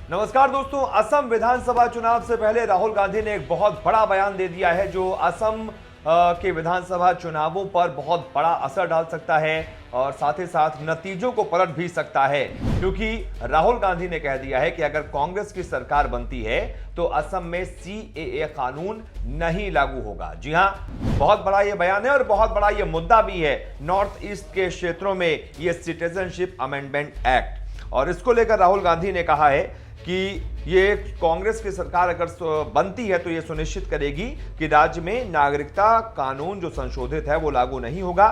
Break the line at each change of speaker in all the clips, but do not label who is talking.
नमस्कार दोस्तों, असम विधानसभा चुनाव से पहले राहुल गांधी ने एक बहुत बड़ा बयान दे दिया है जो असम के विधानसभा चुनावों पर बहुत बड़ा असर डाल सकता है और साथ ही साथ नतीजों को पलट भी सकता है, क्योंकि राहुल गांधी ने कह दिया है कि अगर कांग्रेस की सरकार बनती है तो असम में सीएए कानून नहीं लागू होगा। जी हां, बहुत बड़ा यह बयान है और बहुत बड़ा यह मुद्दा भी है नॉर्थ ईस्ट के क्षेत्रों में यह सिटीजनशिप अमेंडमेंट एक्ट। और इसको लेकर राहुल गांधी ने कहा है कि ये कांग्रेस की सरकार अगर बनती है तो ये सुनिश्चित करेगी कि राज्य में नागरिकता कानून जो संशोधित है वो लागू नहीं होगा।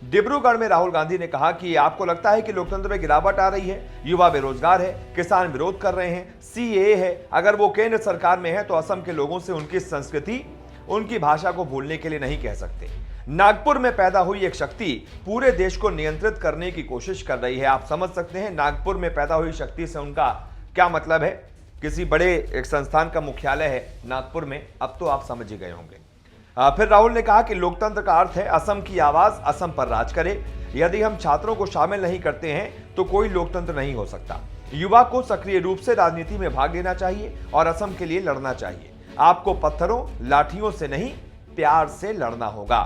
डिब्रूगढ़ में राहुल गांधी ने कहा कि आपको लगता है कि लोकतंत्र में गिरावट आ रही है, युवा बेरोजगार है, किसान विरोध कर रहे हैं, सीएए है, अगर वो केंद्र सरकार में है तो असम के लोगों से उनकी संस्कृति, उनकी भाषा को भूलने के लिए नहीं कह सकते। नागपुर में पैदा हुई एक शक्ति पूरे देश को नियंत्रित करने की कोशिश कर रही है। आप समझ सकते हैं नागपुर में पैदा हुई शक्ति से उनका क्या मतलब है। किसी बड़े एक संस्थान का मुख्यालय है नागपुर में, अब तो आप समझ ही गए होंगे। फिर राहुल ने कहा कि लोकतंत्र का अर्थ है असम की आवाज असम पर राज करे। यदि हम छात्रों को शामिल नहीं करते हैं तो कोई लोकतंत्र नहीं हो सकता। युवा को सक्रिय रूप से राजनीति में भाग लेना चाहिए और असम के लिए लड़ना चाहिए। आपको पत्थरों लाठियों से नहीं, प्यार से लड़ना होगा।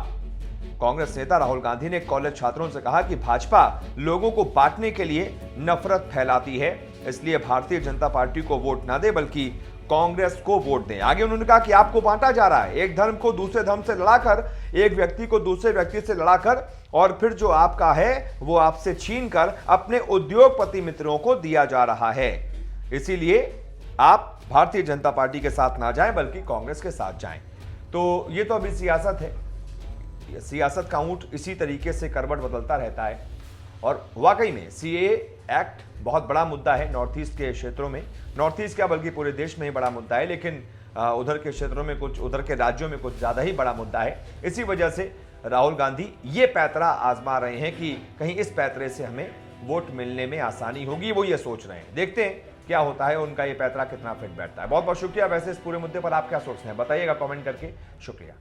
कांग्रेस नेता राहुल गांधी ने कॉलेज छात्रों से कहा कि भाजपा लोगों को बांटने के लिए नफरत फैलाती है, इसलिए भारतीय जनता पार्टी को वोट ना दे बल्कि कांग्रेस को वोट दें। आगे उन्होंने कहा कि आपको बांटा जा रहा है, एक धर्म को दूसरे धर्म से लड़ाकर, एक व्यक्ति को दूसरे व्यक्ति से लड़ाकर और फिर जो आपका है वो आपसे छीनकर अपने उद्योगपति मित्रों को दिया जा रहा है। इसीलिए आप भारतीय जनता पार्टी के साथ ना जाएं बल्कि कांग्रेस के साथ जाएं। तो ये तो अभी सियासत है, सियासत का ऊंट इसी तरीके से करवट बदलता रहता है। और वाकई में सीएए एक्ट बहुत बड़ा मुद्दा है नॉर्थ ईस्ट के क्षेत्रों में, नॉर्थ ईस्ट क्या बल्कि पूरे देश में ही बड़ा मुद्दा है, लेकिन उधर के क्षेत्रों में कुछ, उधर के राज्यों में कुछ ज्यादा ही बड़ा मुद्दा है। इसी वजह से राहुल गांधी ये पैतरा आजमा रहे हैं कि कहीं इस पैतरे से हमें वोट मिलने में आसानी होगी, वो ये सोच रहे हैं। देखते हैं क्या होता है, उनका ये पैतरा कितना फिट बैठता है। बहुत बहुत शुक्रिया। वैसे इस पूरे मुद्दे पर आप क्या सोचते हैं बताइएगा कमेंट करके। शुक्रिया।